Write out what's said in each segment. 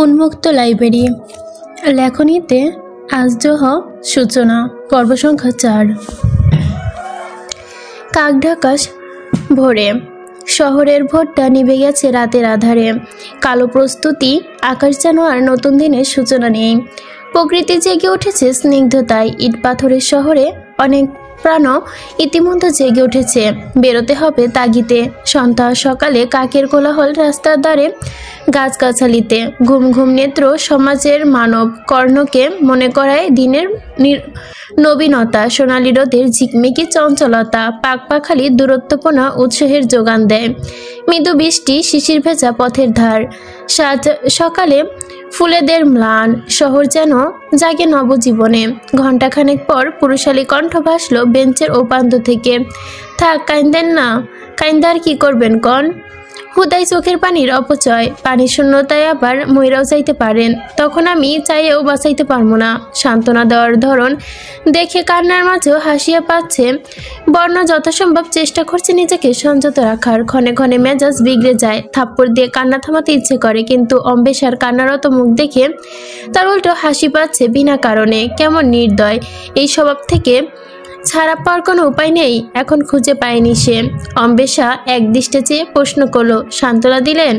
উন্মুক্ত লাইব্রেরি লেখনীতে আজদহ সূচনা পর্ব সংখ্যা 4। কাকঢাকা ভোরে শহরের ভোরটা নিভে গেছে রাতের আধারে। কালো প্রস্তুতি, আকাশ যেন আর নতুন দিনের সূচনা নেই। প্রকৃতি জেগে উঠেছে স্নিগ্ধতায়। ইট পাথরের শহরে অনেক প্রাণ ইতিমধ্যে জেগে উঠেছে। বেরোতে হবে তাগিতে। সন্ধ্যা সকালে কাকের কোলাহল রাস্তার ধারে, গাছগাছালিতে। ঘুম ঘুম নেত্র সমাজের মানব কর্ণকে মনে করায় দিনের নবীনতা। সোনালি রোদের ঝিকমিকি চঞ্চলতা পাকপাখালি দূরত্বপনা উৎসাহের যোগান দেয়। মৃদু বৃষ্টি, শিশির ভেজা পথের ধার। সকালে ফুলেদের ম্লান শহর যেন জাগে নবজীবনে। ঘণ্টাখানেক পর পুরুষালী কণ্ঠ ভাসল বেঞ্চের ওপান্ত থেকে। থাক, কাইন্দেন না। কাইন্দার কি করবেন কন? হুদাই চোখের পানির অপচয়। পানির শূন্যতায় আবার মইরাও যাইতে পারেন। তখন আমি চাইয়েও বাঁচাইতে পারবো না। সান্ত্বনা দেওয়ার ধরন দেখে কান্নার মাঝেও হাসিয়া পাচ্ছে। বর্ণ যথাসম্ভব চেষ্টা করছে নিজেকে সংযত রাখার। ক্ষণে ক্ষণে মেজাজ বিগড়ে যায়। থাপ্পড় দিয়ে কান্না থামাতে ইচ্ছে করে, কিন্তু অম্বেশার কান্নারত মুখ দেখে তার উল্টো হাসি পাচ্ছে বিনা কারণে। কেমন নির্দয়! এই স্বভাব থেকে ছাড়া পাওয়ার কোনো উপায় নেই। এখন খুঁজে পায়নি সে। অম্বেশা একদৃষ্টে চেয়ে প্রশ্ন করলো, সান্ত্বনা দিলেন?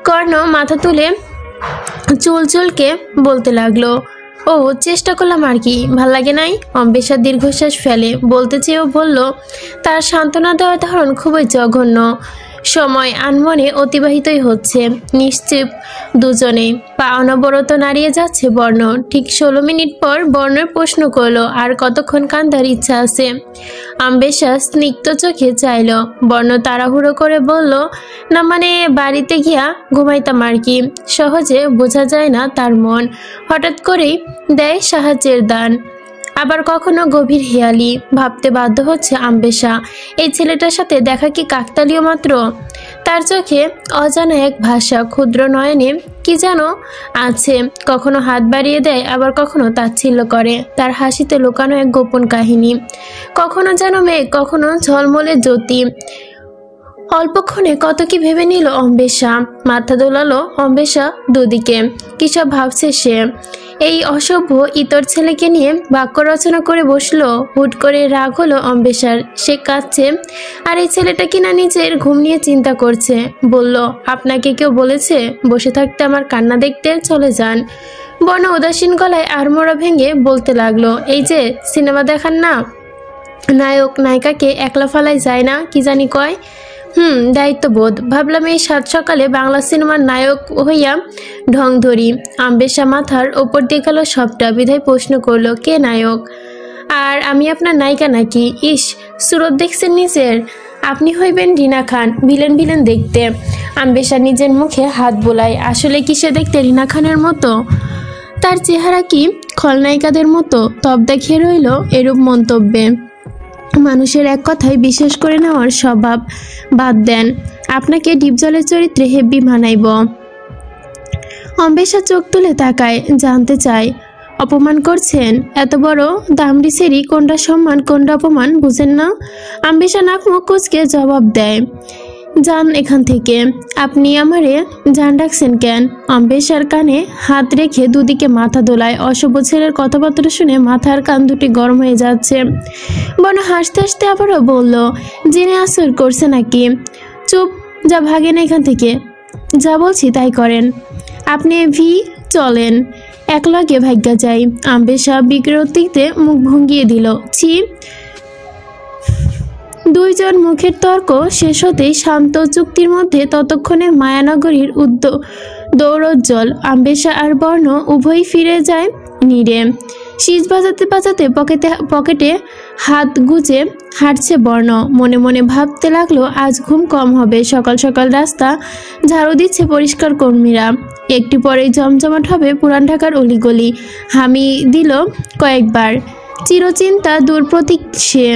কর্ণ মাথা তুলে চুলচুলকে বলতে লাগলো, ও চেষ্টা করলাম আর কি, ভাল লাগে নাই। অম্বেশা দীর্ঘশ্বাস ফেলে। বলতে চেয়েও বলল, তার সান্ত্বনা দেওয়ার ধরন খুবই জঘন্য। সময় আনমনে অতিবাহিতই হচ্ছে। নিশ্চিপ দুজনে। পা অনবরত নাড়িয়ে যাচ্ছে বর্ণ। ঠিক 16 মিনিট পর বর্ণের প্রশ্ন করলো, আর কতক্ষণ কান্দার ইচ্ছা আছে? অম্বেশা স্নিগ্ধ চোখে চাইল। বর্ণ তাড়াহুড়ো করে বলল, না মানে বাড়িতে গিয়া ঘুমাইতাম আর কি। সহজে বোঝা যায় না তার মন। হঠাৎ করেই দেয় সাহায্যের দান, আবার কখনো গভীর হেয়ালি। ভাবতে বাধ্য হচ্ছে অম্বেশা, এই ছেলেটার সাথে দেখা কি কাকতালীয় মাত্র? তার চোখে অজানা এক ভাষা, ক্ষুদ্র নয়নে কি যেন আছে। কখনো হাত বাড়িয়ে দেয়, আবার কখনো তাচ্ছিল্য করে। তার হাসিতে লুকানো এক গোপন কাহিনী। কখনো যেন মেঘ, কখনো ঝলমলে জ্যোতি। অল্পক্ষণে কত কি ভেবে নিল অম্বেশা। মাথা দোলালো অম্বেশা দুদিকে। কিসব ভাবছে সে। এই অসভ্য ইতর ছেলেকে নিয়ে বাক্য রচনা করে বসলো। হুট করে রাগ হলো অম্বেশার। সে কাঁদছে, আর এই ছেলেটা কিনা নিজের ঘুম নিয়ে চিন্তা করছে। বলল, আপনাকে কেউ বলেছে বসে থাকতে? আমার কান্না দেখতে চলে যান। বর্ণ উদাসীন গলায় আড়মোড়া ভেঙে বলতে লাগলো, এই যে সিনেমা দেখান না, নায়ক নায়িকাকে একলা ফালাই যায় না, কি জানি কয়। দায়িত্ববোধ। ভাবলাম এই সাত সকালে বাংলা সিনেমার নায়ক হইয়া ঢং ধরি। অম্বেশা মাথার ওপর দিয়ে গেল সবটা। বিধায় প্রশ্ন করলো, কে নায়ক? আর আমি আপনার নায়িকা নাকি? ইস, সুরত দেখছেন নিজের। আপনি হইবেন রিনা খান, ভিলেন ভিলেন দেখতে। অম্বেশা নিজের মুখে হাত বোলায়। আসলে কি সে দেখতে রিনা খানের মতো? তার চেহারা কি খলনায়িকাদের মতো? তব দেখিয়ে রইল এরূপ মন্তব্যে। মানুষের এক কথায় বিশ্বাস করে নেওয়ার স্বভাব। বাদ দেন, আপনাকে ডিপজলের চরিত্রে হেব্বি মানাইব। অম্বেশা চোখ তুলে তাকায়, জানতে চায়, অপমান করছেন? এত বড় দামড়ি সেরি কোনটা সম্মান কোনটা অপমান বুঝেন না? অম্বেশা নাক মুখ কুঁচকে জবাব দেয়, যান এখান থেকে। আপনি আমারে জান ডাকছেন কেন? অম্বেশার কানে হাত রেখে দুদিকে মাথা দোলায়। অসভ্য ছেলের কথাবার্তা শুনে মাথার কান দুটি গরম হয়ে যাচ্ছে। বর্ণ হাসতে হাসতে আবারও বলল, জেনে আসর করছে নাকি? চুপ, যা ভাগেন এখান থেকে। যা বলছি তাই করেন। আপনি চলেন, একলগে ভাগ্যা যাই। অম্বেশা বিরক্তিতে মুখ ভঙ্গিয়ে দিল। ছি! দুইজন মুখের তর্ক শেষ হতেই শান্ত চুক্তির মধ্যে ততক্ষণে মায়ানগরীর দৌড়োজ্জ্বল অম্বেশা আর বর্ণ উভয়ই ফিরে যায় নীড়ে। শীষ বাজাতে বাজাতে পকেটে হাত গুজে হাঁটছে বর্ণ। মনে মনে ভাবতে লাগলো, আজ ঘুম কম হবে। সকাল সকাল রাস্তা ঝাড়ু দিচ্ছে পরিষ্কার কর্মীরা। একটু পরেই জমজমাট হবে পুরান ঢাকার অলিগলি। হামি দিল কয়েকবার। চিরচিন্তা দূর প্রতীক সে।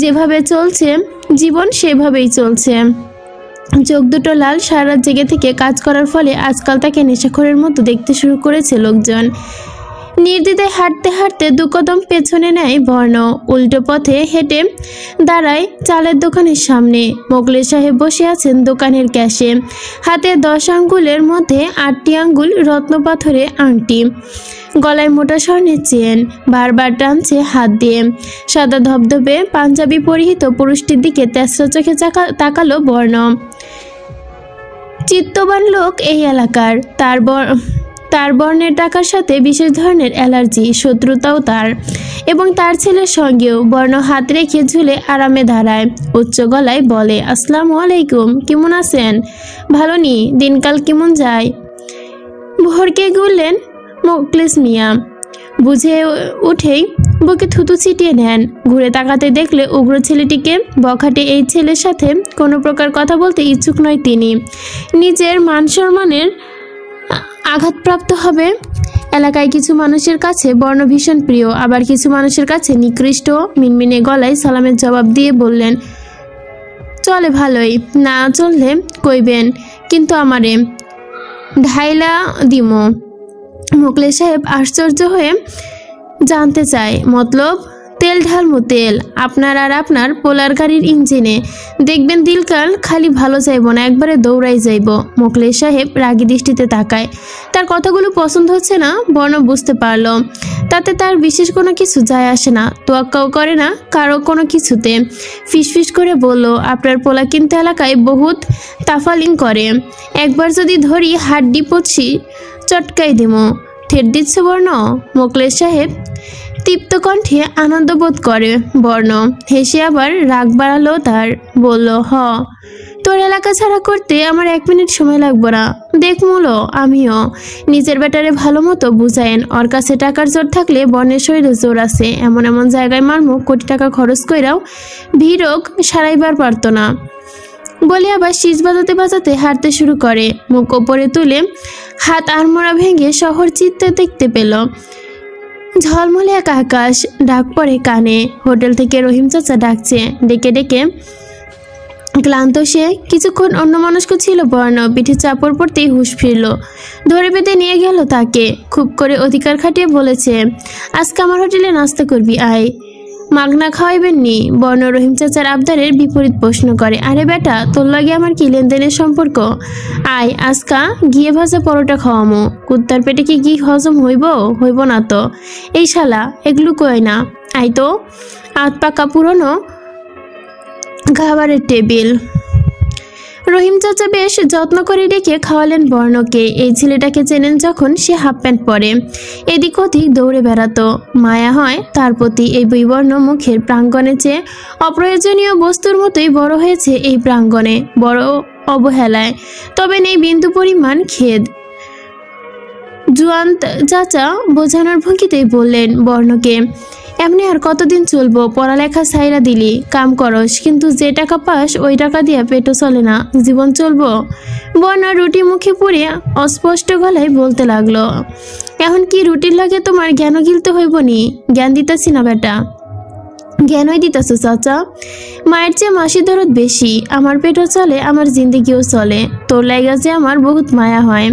যেভাবে চলছে জীবন সেভাবেই চলছে। চোখ দুটো লাল। সারা রাত জেগে থেকে কাজ করার ফলে আজকাল তাকে নেশাখোরের মতো দেখতে শুরু করেছে লোকজন। নির্দ্বিধায় হাঁটতে হাঁটতে দু কদম পেছনে নেয় বর্ণ। উল্টো পথে হেঁটে দাঁড়ায় চালের দোকানের সামনে। মোগলের সাহেব বসে আছেন দোকানের ক্যাশে। হাতে 10 আঙ্গুলের মধ্যে 8টি আঙ্গুল রত্নপাথরের আংটি, গলায় মোটা স্বর্ণের চেন, বারবার টানছে হাত দিয়ে। সাদা ধবধবে পাঞ্জাবি পরিহিত পুরুষটির দিকে তেসরা চোখে তাকালো বর্ণ। চিত্তবান লোক এই এলাকার। তার বর্ণের টাকার সাথে বিশেষ ধরনের অ্যালার্জি, শত্রুতাও তার এবং তার ছেলের সঙ্গেও। বর্ণ হাত রেখে ঝুলে আরামে দাঁড়ায়, উচ্চ গলায় বলে, আসসালামু আলাইকুম, কেমন আছেন? ভালো নি, দিনকাল কেমন যায়? ভরকে গুললেন মোকলেস মিয়া। বুঝে উঠেই বুকে থুতু ছিটিয়ে নেন। ঘুরে তাকাতে দেখলে উগ্র ছেলেটিকে। বখাটে এই ছেলের সাথে কোনো প্রকার কথা বলতে ইচ্ছুক নয় তিনি। নিজের মান সম্মানের আঘাতপ্রাপ্ত হবে। এলাকায় কিছু মানুষের কাছে বর্ণ ভীষণ প্রিয়, আবার কিছু মানুষের কাছে নিকৃষ্ট। মিনমিনে গলায় সালামের জবাব দিয়ে বললেন, চলে ভালোই, না চললে কইবেন, কিন্তু আমারে ঢাইলা দিমো। মোকলেস সাহেব আশ্চর্য হয়ে জানতে চায়, মতলব? তেল ঢালমু তেল আপনার আর আপনার পোলার গাড়ির ইঞ্জিনে, দেখবেন দিলকাল খালি ভালো চাইব না, একবারে দৌড়াই যাইব। মোকলেস সাহেব রাগী দৃষ্টিতে তাকায়। তার কথাগুলো পছন্দ হচ্ছে না, বর্ণ বুঝতে পারল। তাতে তার বিশেষ কোনো কিছু যায় আসে না, তোয়াক্কাও করে না কারো কোনো কিছুতে। ফিসফিস করে বলল, আপনার পোলা কিন্তু এলাকায় বহুত তাফালিং করে, একবার যদি ধরি হাড্ডি পচি চটকাই দিমো। ঠেট দিচ্ছে বর্ণ? মোকলেস সাহেব তৃপ্ত কণ্ঠে আনন্দ বোধ করে। বর্ণ হেসে আবার রাগ বাড়ালো তার। বলল, তোর এলাকা ছাড়া করতে আমার 1 মিনিট সময় লাগবো না। দেখ মূলো, আমিও নিজের ব্যাটারে ভালো মতো বুঝায়েন। ওর কাছে টাকার জোর থাকলে বর্ণের শরীরে জোর আছে। এমন এমন জায়গায় মারমু, কোটি টাকা খরচ কইরাও ভিড়োগ সারাইবার পারতো না। বলে আবার শীষ বাজাতে বাজাতে হাঁটতে শুরু করে। মুখ ওপরে তুলে হাত আড়মোড়া ভেঙে শহর চিত্তে দেখতে পেল। ঝলমলে এক আকাশ, ডাক পড়ে কানে। হোটেল থেকে রহিম চাচা ডাকছে। ডেকে ডেকে ক্লান্ত সে। কিছুক্ষণ অন্যমনস্ক ছিল বর্ণ। পিঠে চাপড় পড়তেই হুঁশ ফিরল। ধরে বেঁধে নিয়ে গেল তাকে। খুব করে অধিকার খাটিয়ে বলেছে, আজকে আমার হোটেলে নাস্তা করবি, আয়। মাগনা খাওয়াইবেন নি? বর্ণ রহিম চাচার আবদারের বিপরীত প্রশ্ন করে। আরে বেটা, তোর লাগে আমার কি লেনদেনের সম্পর্ক? আয়, আজকা ঘিয়ে ভাজা পরোটা খাওয়ামো। কুত্তার পেটে কি ঘি হজম হইব না তো? এই শালা এগুলো কয় না। আয় তো। আত পাকা পুরনো খাবারের টেবিল। রহিম চাচা বেশ যত্ন করে ডেকে খাওয়ালেন বর্ণকে। এই ছেলেটাকে চেনেন যখন সে হাফ প্যান্ট পরে, এদিক ওদিক দৌড়ে বেড়াতো। মায়া হয় তার প্রতি। এই বিবর্ণ মুখের প্রাঙ্গণে চেয়ে অপ্রয়োজনীয় বস্তুর মতোই বড় হয়েছে এই প্রাঙ্গণে, বড় অবহেলায়। তবে নেই বিন্দু পরিমাণ খেদ। জুয়ান চাচা বোঝানোর ভঙ্গিতেই বললেন বর্ণকে, এমনি আর কতদিন চলবো? পড়ালেখা ছাইরা দিলি, কাম করস, কিন্তু যে টাকা পাস ওই টাকা দিয়া পেটও চলে না, জীবন চলবো? বর্ণ রুটি মুখে পুড়ে অস্পষ্ট গলায় বলতে লাগলো, এখন কি রুটির লাগে তোমার জ্ঞান গিলতে হইব নি? জ্ঞান দিতেছি না বেটা। জ্ঞানই দিতেছ চাচা? মায়ের চেয়ে মাসি দরদ বেশি। আমার পেটও চলে, আমার জিন্দিগিও চলে। তোর লাইগা যে আমার বহুত মায়া হয়।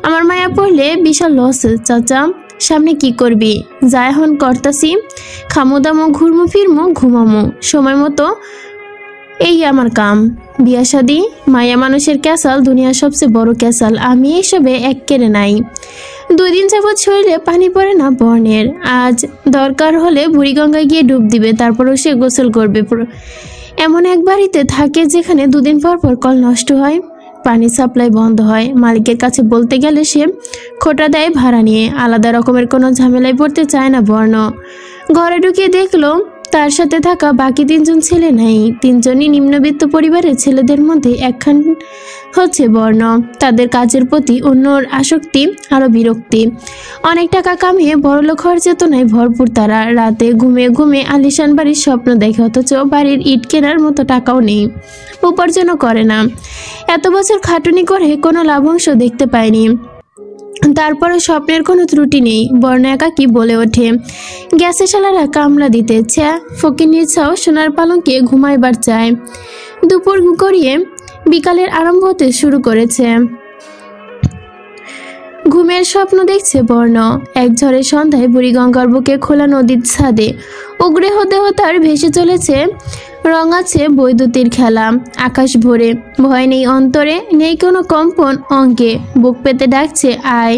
আমার মায়া পড়লে বিশাল লস চাচা। সামনে কি করবি? যা এখন করতাছি, খামো দামো, ঘুরমো ফিরমো, ঘুমামো সময় মতো, এই আমার কাম। বিয়া শাদি, মায়া মানুষের ক্যাসাল, দুনিয়ার সবচেয়ে বড় ক্যাসাল। আমি এইসবে এক্কেরে নাই। 2 দিন যাবৎ শরীরে পানি পড়ে না বর্ণের। আজ দরকার হলে বুড়িগঙ্গায় গিয়ে ডুব দিবে, তারপরও সে গোসল করবে। এমন এক বাড়িতে থাকে যেখানে 2 দিন পর পর কল নষ্ট হয়, পানি সাপ্লাই বন্ধ হয়। মালিকের কাছে বলতে গেলে সে খোটা দেয় ভাড়া নিয়ে। আলাদা রকমের কোনো ঝামেলায় পড়তে চায় না বর্ণ। ঘরে ঢুকিয়ে দেখলো তার সাথে থাকা বাকি 3 জন ছেলে নাই। 3 জনই নিম্নবিত্ত পরিবারের ছেলেদের মধ্যে একখান হচ্ছে বর্ণ। তাদের কাজের প্রতি অন্যর আসক্তি, আরো বিরক্তি। অনেক টাকা কামিয়ে বড়লোক হওয়ার চেতনায় ভরপুর তারা। রাতে ঘুমে ঘুমে আলিশান বাড়ির স্বপ্ন দেখে, অথচ বাড়ির ইট কেনার মতো টাকাও নেই, উপার্জনও করে না। এত বছর খাটুনি করে কোনো লাভাংশ দেখতে পায়নি। তারপরে স্বপ্নের কোনো ত্রুটি নেই। বর্ণ একাকী বলে ওঠে, গ্যাসে শালারা কামলা দিতে ছ্যা, ফকির ছাও সোনার পালঙ্কে ঘুমাইবার চায়। দুপুর গড়িয়ে বিকালের আরম্ভ হতে শুরু করেছে। ঘুমের স্বপ্ন দেখছে বর্ণ। এক ঝড়ের সন্ধ্যায় বুড়িগঙ্গার বুকে খোলা নদীর ছাদে উগরে হতে তার ভেসে চলেছে রঙাছে বৈদ্যুতির খেলা। আকাশ ভরে, ভয় নেই অন্তরে, নেই কোনো কম্পন অঙ্কে। বুক পেতে ডাকছে আয়,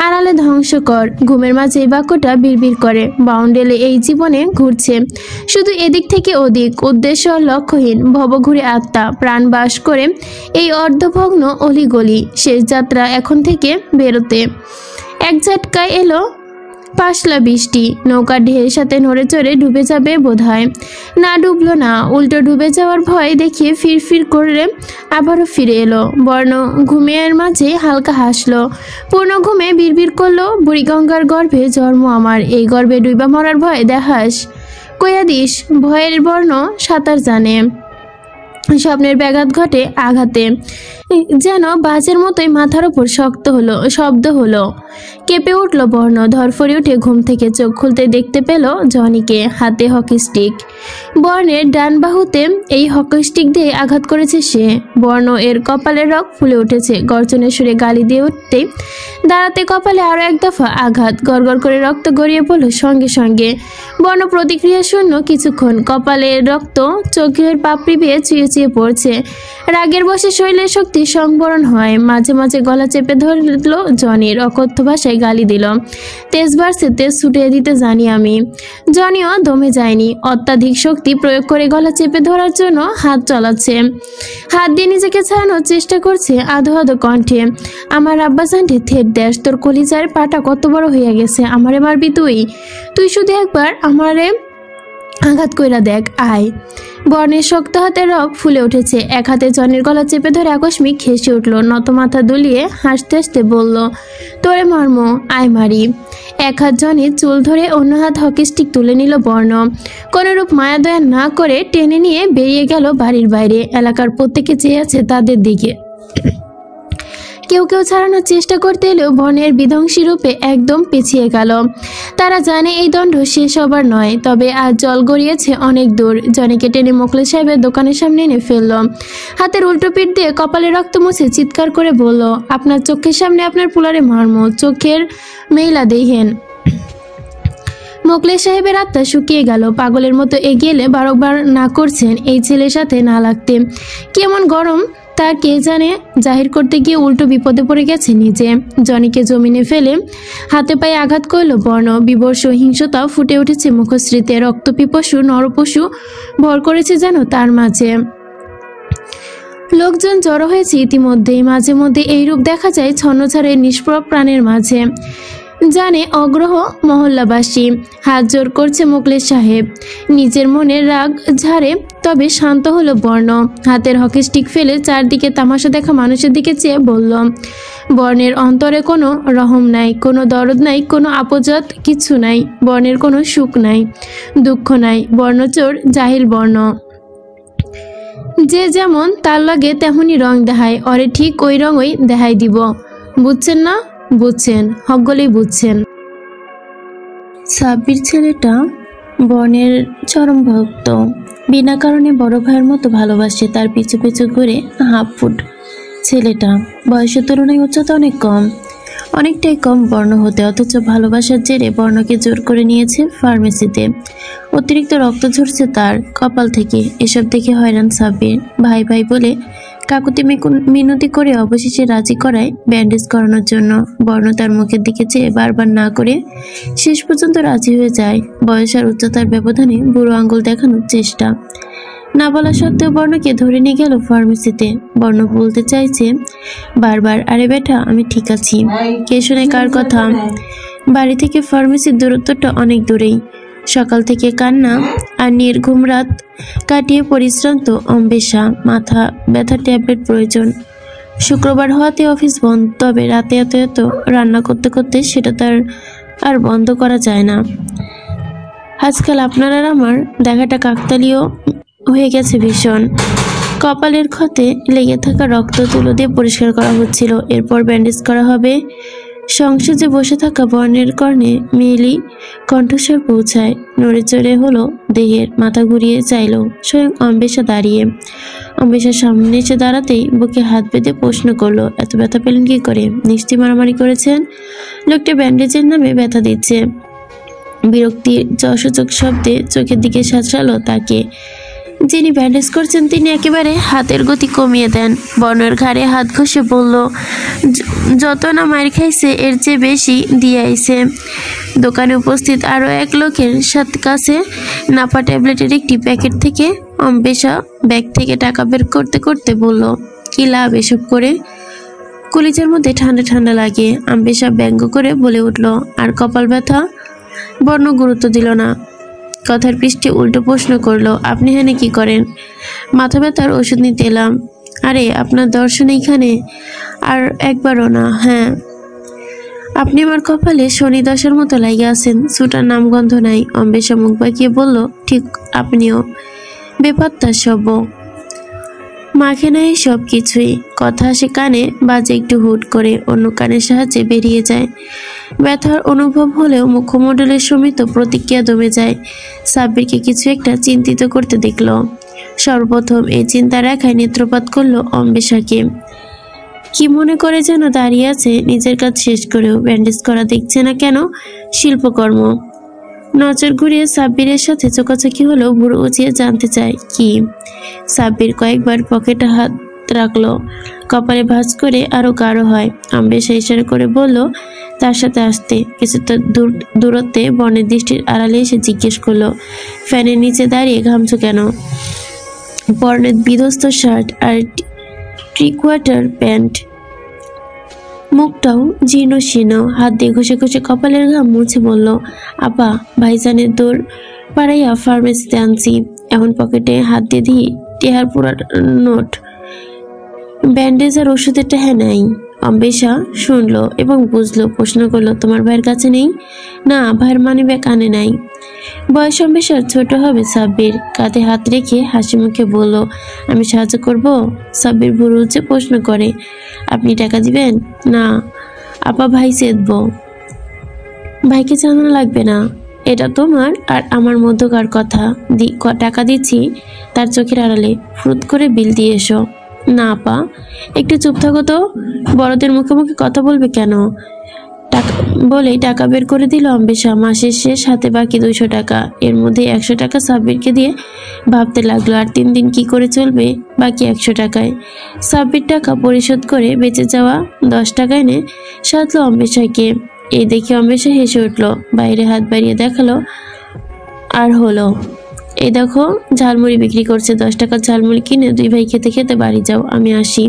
আড়ালে ধ্বংসকর। ঘুমের মাঝে এই বাক্যটা বিড়বিড় করে। বাউন্ডেলে এই জীবনে ঘুরছে শুধু এদিক থেকে ওদিক, উদ্দেশ্য লক্ষ্যহীন ভবঘুরে আত্মা প্রাণ বাস করে এই অর্ধভগ্ন অলিগলি। শেষ যাত্রা এখন থেকে বেরোতে। এক ঝটকায় এলো পাশলা বৃষ্টি। নৌকা ঢেউয়ের সাথে নড়ে চড়ে ডুবে যাবে বোধহয়। না ডুবলো না, উল্টো ডুবে যাওয়ার ভয় দেখিয়ে ফিরফির করে আবারও ফিরে এলো। বর্ণ ঘুমের মাঝে হালকা হাসলো। পূর্ণ ঘুমে বিড়বিড় করলো, বুড়িগঙ্গার গর্ভে জন্ম আমার, এই গর্ভে ডুইবা মরার ভয় দেখাস। কইয়া দিস ভয়ের বর্ণ সাঁতার জানে। স্বপ্নের ব্যাঘাত ঘটে আঘাতে, যেন বাজের মতোই মাথার ওপর শব্দ হলো। কেঁপে উঠল বর্ণ। ধরফড়ে উঠে ঘুম থেকে চোখ খুলতে দেখতে পেল জনিকে, হাতে হকি স্টিক। বর্ণের ডান বাহুতে এই হকি স্টিক দিয়ে আঘাত করেছে সে। বর্ণ এর কপালের রগ ফুলে উঠেছে। গর্জনের সুরে গালি দিয়ে উঠতেই দাঁড়াতে কপালে আরো এক দফা আঘাত। গড়গড় করে রক্ত গড়িয়ে পড়ল সঙ্গে সঙ্গে। বর্ণ প্রতিক্রিয়া শূন্য কিছুক্ষণ। কপালের রক্ত চোখের পাপড়ি বেয়ে চুয়ে চুয়ে পড়ছে। রাগের বসে শরীরের শক্তি সংবরণ হয়। মাঝে মাঝে গলা চেপে ধরল জনির, অকথ্য ভাষায় গালি দিল। তেজ বাড়ছে, তেজ ছুটিয়ে দিতে জানি আমি। জনিও দমে যায়নি। অত্যাধিক শক্তি প্রয়োগ করে গলা চেপে ধরার জন্য হাত চলাচ্ছে। হাত দিয়ে নিজেকে ছাড়ানোর চেষ্টা করছে আধো আধো কণ্ঠে। আমার আব্বাসানটে থেট দেশ, তোর কলিজার পাটা কত বড় হইয়া গেছে। আমারে মারবি তুই? তুই শুধু একবার আমারে আঘাত কইরা দেখ, আয়। বর্ণের শক্ত হাতে রগ ফুলে উঠেছে। এক হাতে জনির গলা চেপে ধরে আকস্মিক হেসে উঠল। নত মাথা দুলিয়ে হাসতে হাসতে বলল, তোরে মারমো, আয় মারি। এক হাত জনির চুল ধরে অন্য হাত হকি স্টিক তুলে নিল বর্ণ। কোনরূপ মায়াদয়া না করে টেনে নিয়ে বেরিয়ে গেল বাড়ির বাইরে। এলাকার প্রত্যেকে চেয়ে আছে তাদের দিকে। কেউ কেউ ছাড়ানোর চেষ্টা করতে এলেও বর্ণের বিধ্বংসী রূপে একদম পিছিয়ে গেল। তারা জানে এই দণ্ড শেষ হবার নয়। তবে আজ জল গড়িয়েছে অনেক দূর। জনিকে টেনে মোকলেশ সাহেবের দোকানের সামনে এনে ফেলল। হাতের উল্টো পিঠ দিয়ে কপালে রক্ত মুছে চিৎকার করে বলল, আপনার চোখের সামনে আপনার পুলারে মারমো, চোখের মেইলা দেহেন। মোকলেশ সাহেবের আত্মা শুকিয়ে গেল। পাগলের মতো এগিয়ে এলে বারবার না করছেন এই ছেলের সাথে না লাগতে। কেমন গরম তা কে জানে। জাহির করতে গিয়ে উল্টো বিপদে পড়ে গেছে নিজে। জনিকে জমিনে ফেলে হাতে পায়ে আঘাত করল বর্ণ। বিবর সহিংসতা ফুটে উঠেছে মুখশ্রীতে। রক্তপিপাসু নরপশু ভর করেছে যেন তার মাঝে। লোকজন জড়ো হয়েছে ইতিমধ্যেই। মাঝে মধ্যে এই রূপ দেখা যায় ছন্নছাড়ের নিষ্প্রভ প্রাণের মাঝে। জানে অগ্রহ মহল্লাবাসী। হাত জোর করছে মোকলেশ সাহেব। নিজের মনের রাগ ঝাড়ে তবে শান্ত হলো বর্ণ। হাতের হকি স্টিক ফেলে চারদিকে তামাশা দেখা মানুষের দিকে চেয়ে বলল, বর্ণের অন্তরে কোনো রহম নাই, কোনো দরদ নাই, কোনো আপজাত কিছু নাই। বর্ণের কোনো সুখ নাই, দুঃখ নাই। বর্ণচোর, জাহিল বর্ণ। যে যেমন তার লাগে তেমনই রং দেখায়, অরে ঠিক ওই রঙই দেখাই দিব। বুঝছেন না? বুঝছেন, হকগলেই বুঝছেন। সাব্বির ছেলেটা বর্ণের চরম ভক্ত। বিনা কারণে বড় ভাইয়ের মতো ভালোবাসে। তার পিছু পিছু ঘুরে হাফ ফুট ছেলেটা। বয়সের তুলনায় উচ্চতা অনেক কম, অনেকটাই কম বর্ণ হতে। অথচ ভালোবাসার জেরে বর্ণকে জোর করে নিয়েছে ফার্মেসিতে। অতিরিক্ত রক্ত ঝরছে তার কপাল থেকে। এসব দেখে হয়রান সাব্বির। ভাই ভাই বলে কাকুতি মিনতি করে অবশেষে রাজি করায় ব্যান্ডেজ করানোর জন্য। বর্ণ তার মুখের দিকে চেয়ে বারবার না করে শেষ পর্যন্ত রাজি হয়ে যায়। বয়স আর উচ্চতার ব্যবধানে বুড়ো আঙ্গুল দেখানোর চেষ্টা। না বলা সত্ত্বেও বর্ণকে ধরে নিয়ে গেল ফার্মেসিতে। বর্ণ বলতে চাইছে বারবার, আরে বেটা আমি ঠিক আছি। কে শুনে কার কথা? বাড়ি থেকে ফার্মেসির দূরত্বটা অনেক দূরেই। সকাল থেকে কান্না আর নির্ঘুম রাত কাটিয়ে পরিশ্রান্ত অম্বেষা। মাথা ব্যথা ট্যাবলেট প্রয়োজন। শুক্রবার হওয়াতে অফিস বন্ধ। তবে রাতে এত রান্না করতে করতে সেটা তার আর বন্ধ করা যায় না। আজকাল আপনার আর আমার দেখাটা কাকতালীয় হয়ে গেছে ভীষণ। কপালের ক্ষতে লেগে থাকা রক্ত তুলো দিয়ে পরিষ্কার করা হচ্ছিল। এরপর ব্যান্ডেজ করা হবে। সংসদে বসে থাকা বর্ণের কর্ণে মেয়েলি কণ্ঠস্বর পৌঁছায়। নড়ে চড়ে হলো দেহের, মাথা ঘুরিয়ে চাইল স্বয়ং অম্বেষা দাঁড়িয়ে। অম্বেষার সামনে এসে দাঁড়াতেই বুকে হাত বেঁধে প্রশ্ন করলো, এত ব্যথা পেলেন কি করে? নিশ্চয়ই মারামারি করেছেন। লোকটা ব্যান্ডেজের নামে ব্যথা দিচ্ছে। বিরক্তির যশোচক শব্দে চোখের দিকে সাঁচড়ালো তাকে। যিনি ব্যান্ডেজ করছেন তিনি একেবারে হাতের গতি কমিয়ে দেন। বর্ণের ঘাড়ে হাত ঘষে বলল, যত না মায়ের খাইছে এর চেয়ে বেশি দিয়ে আইছে। দোকানে উপস্থিত আরও এক লোকের কাছে নাপা ট্যাবলেটের একটি প্যাকেট থেকে অম্বেষা ব্যাগ থেকে টাকা বের করতে করতে বলল, কি লাভ এসব করে? কলিজার মধ্যে ঠান্ডা ঠান্ডা লাগে। অম্বেষা ব্যঙ্গ করে বলে উঠল, আর কপাল ব্যথা? বর্ণ গুরুত্ব দিল না। কথার পৃষ্ঠে উল্টো প্রশ্ন করলো, আপনি এখানে কি করেন? মাথা ব্যথার ওষুধ নিতে এলাম। আরে আপনার দর্শন এইখানে? আর একবারও না। হ্যাঁ, আপনি আমার কপালে শনি দশার মতো লাগিয়ে আছেন, ছুটার নামগন্ধ নাই। অম্বেষা মুখ বাঁকিয়ে বলল, ঠিক আপনিও বেপাত্তা সব। মাখে নাই সব কিছুই। কথা আসে কানে, বাজে একটু হুট করে, অন্য কানের সাহায্যে বেরিয়ে যায়। ব্যথার অনুভব হলেও মুখমণ্ডলের সমিত প্রতিক্রিয়া দমে যায়। সাব্বিরকে কিছু একটা চিন্তিত করতে দেখল। সর্বপ্রথম এই চিন্তা রেখায় নেত্রপাত করলো অম্বেষাকে। কি মনে করে যেন দাঁড়িয়ে আছে, নিজের কাজ শেষ করেও ব্যান্ডেজ করা দেখছে না কেন? শিল্পকর্ম। নজর ঘুরিয়ে সাব্বিরের সাথে চোখাচোখি হলো, ভুরু উঁচিয়ে জানতে চায় কি। সাব্বির কয়েকবার পকেটে হাত রাখলো, কপালে ভাঁজ করে আরো গাঢ় হয়। অম্বেষা ইশারা করে বলল তার সাথে আসতে। কিছুটা দূরত্বে বর্ণের দৃষ্টির আড়ালে এসে জিজ্ঞেস করলো, ফ্যানের নিচে দাঁড়িয়ে ঘামছো কেন? বর্ণের বিধ্বস্ত শার্ট আর ট্রিকোয়ার্টার প্যান্ট, মুখটাও জীর্ণ শীর্ণ। হাত দিয়ে ঘষে ঘষে কপালের ঘাম মুছে বলল, আপা, ভাইজানের দৌড় পাড়াইয়া ফার্মেসিতে আনছি। এখন পকেটে হাত দিয়ে দিই টেহার পুরা নোট, ব্যান্ডেজ আর ওষুধের টাকা নাই। অম্বেষা শুনলো এবং বুঝলো, প্রশ্ন করলো, তোমার ভাইয়ের কাছে নেই? না, ভাইয়ের মানিব্যাগ আনে নাই। বয়স অম্বেষার ছোট হবে সাব্বির। কাঁধে হাত রেখে হাসি মুখে বলল, আমি সাহায্য করব? সাব্বির ভুরু উঁচে প্রশ্ন করে, আপনি টাকা দিবেন? না আপা, ভাই চেতব। ভাইকে জানানো লাগবে না, এটা তোমার আর আমার মধ্যকার কথা। টাকা দিচ্ছি তার চোখের আড়ালে, ফুট করে বিল দিয়ে এসো। না আপা, একটু চুপ থাকো তো, বড়দের মুখে মুখে কথা বলবে কেন? টাকা বলেই টাকা বের করে দিল অম্বেষা। মাসের শেষ, হাতে বাকি 200 টাকা। এর মধ্যে 100 টাকা সাব্বিরকে দিয়ে ভাবতে লাগলো আর 3 দিন কি করে চলবে বাকি 100 টাকায়। সাব্বির টাকা পরিশোধ করে বেঁচে যাওয়া 10 টাকা এনে সাধলো অম্বেষাকে। এই দেখে অম্বেষা হেসে উঠল, বাইরে হাত বাড়িয়ে দেখালো, আর হলো, এই দেখো ঝালমুড়ি বিক্রি করছে, 10 টাকার ঝালমুড়ি কিনে 2 ভাই খেতে খেতে বাড়ি যাও, আমি আসি।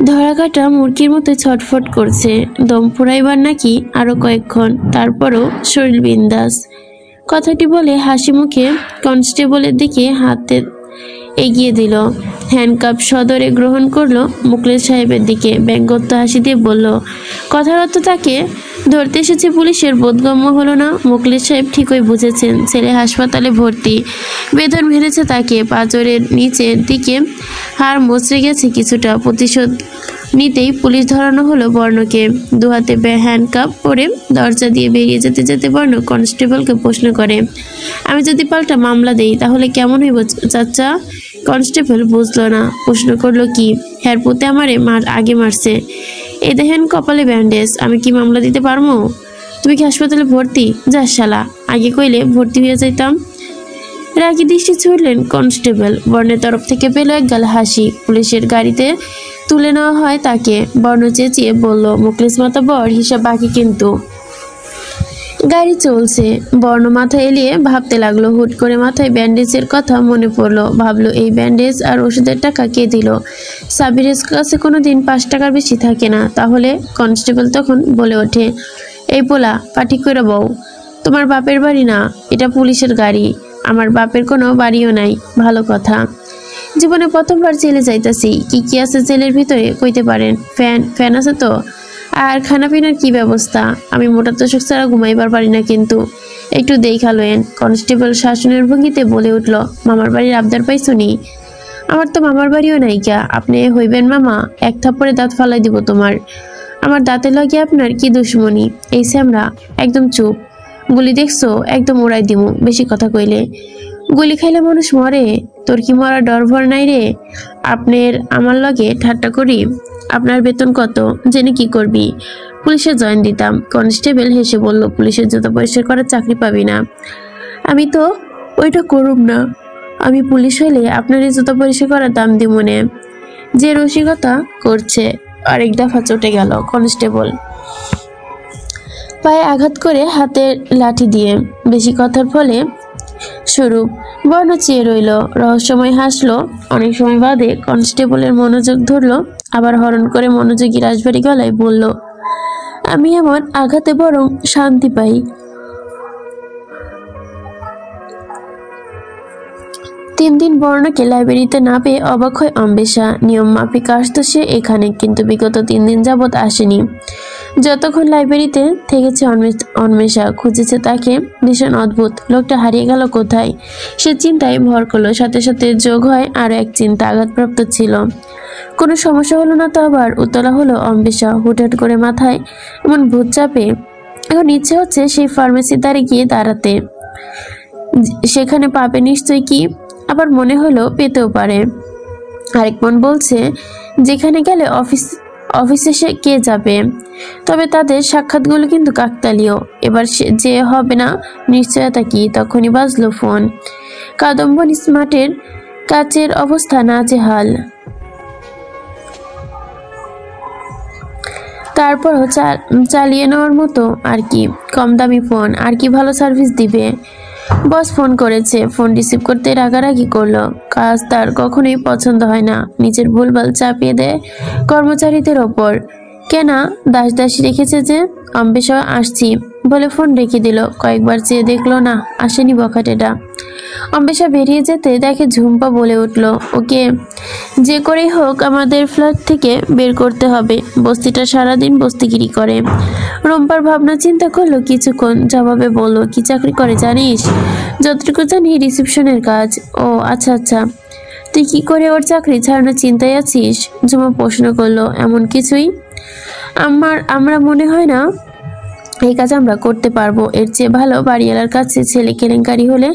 ধরাকাটা মুরগির মতো ছটফট করছে, দম ফুরাইবার নাকি আরো কয়েকক্ষণ, তারপরও শরীর বিন্দাস। কথাটি বলে হাসি মুখে কনস্টেবলের দিকে হাতে এগিয়ে দিল। হ্যান্ডকাপ সদরে গ্রহণ করলো মুখলেস সাহেবের দিকে। ব্যঙ্গোক্ত হাসি দিয়ে বলল, কথার অর্থ তাকে ধরতে এসেছে পুলিশের বোধগম্য হলো না। মুখলেস সাহেব ঠিকই বুঝেছেন, ছেলে হাসপাতালে ভর্তি। বেদন মেরেছে তাকে, পাঁজরের নিচের দিকে হাড় মোচড়ে গেছে কিছুটা। প্রতিশোধ নিতেই পুলিশ ধরানো হলো বর্ণকে। দুহাতে হ্যান্ডকাপ পরে দরজা দিয়ে বেরিয়ে যেতে যেতে বর্ণ কনস্টেবলকে প্রশ্ন করে, আমি যদি পাল্টা মামলা দেই তাহলে কেমন হইব চাচা? কনস্টেবল বুঝলো না, প্রশ্ন করলো, কি? হ্যার পুঁতে আমারে আগে মারছে, এই দেখেন কপালে ব্যান্ডেজ, আমি কি মামলা দিতে পারবো? তুমি কি হাসপাতালে ভর্তি? যা শালা, আগে কইলে ভর্তি হয়ে যাইতাম। রাগী দৃষ্টি ছুড়লেন কনস্টেবল। বর্ণের তরফ থেকে পেল এক গাল হাসি। পুলিশের গাড়িতে তুলে নেওয়া হয় তাকে। বর্ণ চেঁচিয়ে বলল, মুখলেস মাতাব্বর, হিসাব বাকি কিন্তু। গাড়ি চলছে। বর্ণ মাথা এলিয়ে ভাবতে লাগলো। হুট করে মাথায় ব্যান্ডেজের কথা মনে পড়লো। ভাবলো, এই ব্যান্ডেজ আর ওষুধের টাকা কে দিল? সাবিরের কাছে কোনোদিন 5 টাকার বেশি থাকে না। তাহলে? কনস্টেবল তখন বলে ওঠে, এই পোলা, পাটি করে বউ, তোমার বাপের বাড়ি না, এটা পুলিশের গাড়ি। আমার বাপের কোনো বাড়িও নাই। ভালো কথা। জীবনে প্রথমবার জেলে যাইতাছি। কি কি আছে জেলের ভিতরে কইতে পারেন? ফ্যান আছে তো? আর খানাপিনার কি ব্যবস্থা? আমি মোটা তোষক ছাড়া ঘুমাইবার পারি না, কিন্তু একটু দেখালেন। কনস্টেবল শাসনের ভঙ্গিতে বলে উঠল, মামার বাড়ির আবদার পাইছনি? আমার তো মামার বাড়িও নাই, কা আপনি হইবেন মামা? এক থাপ্পড়ে দাঁত ফালাই দিব তোমার। আমার দাঁতে লাগে আপনার কি দুশ্মনী? এই স্যামরা একদম চুপ। গুলি দেখছো? একদম উড়াই দিমু বেশি কথা কইলে। গুলি খাইলে মানুষ মরে, তোর কি মরা ডর ভর নাই রে? আপনার আমার লগে ঠাট্টা করি? আপনার বেতন কত? জেনে কি করবি? পুলিশে জয়েন দিতাম। কনস্টেবল হেসে বলল, পুলিশের জুতো পরিষ্কার করার চাকরি পাবি না। আমি তো ওইটা করুম না। আমি পুলিশ হইলে আপনার এই জুতো পরিষ্কার করার দাম দিব মনে। যে রসিকতা করছে। আরেক দফা চটে গেল কনস্টেবল, পায়ে আঘাত করে হাতের লাঠি দিয়ে। বেশি কথার ফলে স্বরূপ বর্ণ চেয়ে রইল, রহস্যময় হাসলো। অনেক সময় বাদে কনস্টেবলের মনোযোগ ধরলো, আবার হরণ করে মনোযোগী রাজবাড়ি গলায় বলল, আমি এমন আঘাতে বরং শান্তি পাই। 3 দিন বর্ণাকে লাইব্রেরিতে না পেয়ে অবাক হয় অম্বেষা। নিয়ম মাফিক আসতো সে এখানে, কিন্তু বিগত 3 দিন যাবৎ আসেনি। যতক্ষণ লাইব্রেরিতে থেকেছে অন্বেষা খুঁজেছে তাকে। ভীষণ অদ্ভুত, লোকটা হারিয়ে গেল কোথায়? সে চিন্তায় ভর করলো, সাথে সাথে যোগ হয় আরো এক চিন্তা, আঘাতপ্রাপ্ত ছিল। কোনো সমস্যা হলো না তো আবার? উতলা হলো অম্বেষা, হুটহাট করে মাথায় এমন ভূত চাপে। এখন ইচ্ছে হচ্ছে সেই ফার্মেসির দ্বারে গিয়ে দাঁড়াতে, সেখানে পাবে নিশ্চয় কি। আবার মনে হলো পেতেও পারে। আরেক মন বলছে যেখানে গেলে অফিসে সে কে যাবে। তবে তাদের সাক্ষাৎগুলো কিন্তু কাকতালীয়। এবার যে হবে না নিশ্চয়তা কি। তখনই বাজলো ফোন। কাদম্বনী স্মার্টের কাচের অবস্থা নাজেহাল। তারপরও চালিয়ে নেওয়ার মতো আর কি। কম দামি ফোন, আর কি ভালো সার্ভিস দিবে। বস ফোন করেছে, ফোন রিসিভ করতে রাগারাগি করলো। কাজ তার কখনোই পছন্দ হয় না, নিজের ভুলভাল চাপিয়ে দেয় কর্মচারীদের ওপর। কেনা দাসী রেখেছে যে। অম্বেষা আসছি বলে ফোন রেখে দিল। কয়েকবার চেয়ে দেখলো না, আসেনি বখাটেটা। অম্বেষা বেরিয়ে যেতে দেখে ঝুম্পা বলে উঠল, ওকে যে করেই হোক আমাদের ফ্ল্যাট থেকে বের করতে হবে। বস্তিটা সারাদিন বস্তিগিরি করে। রুম্পার ভাবনা চিন্তা করলো কিছুক্ষণ, জবাবে বলল, কি চাকরি করে জানিস? যতটুকু জানি রিসেপশনের কাজ। ও আচ্ছা আচ্ছা, তুই কি করে ওর চাকরি ছাড়ানোর চিন্তায় আছিস? ঝুমা প্রশ্ন করলো। এমন কিছুই। আমরা মনে হয় না এই কাজ আমরা করতে পারবো। এর চেয়ে ভালো বাড়িওয়ালার কাছে ছেলে কেলেঙ্কারি হলে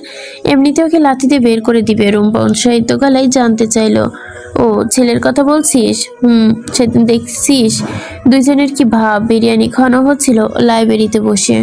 এমনিতে ওকে লাথি দিয়ে বের করে দিবে। রুম্পা উৎসাহিত গলায় জানতে চাইলো, ও ছেলের কথা বলছিস? সেদিন দেখছিস দুইজনের কি ভাব? বিরিয়ানি খাওয়ানো হচ্ছিল লাইব্রেরিতে বসে।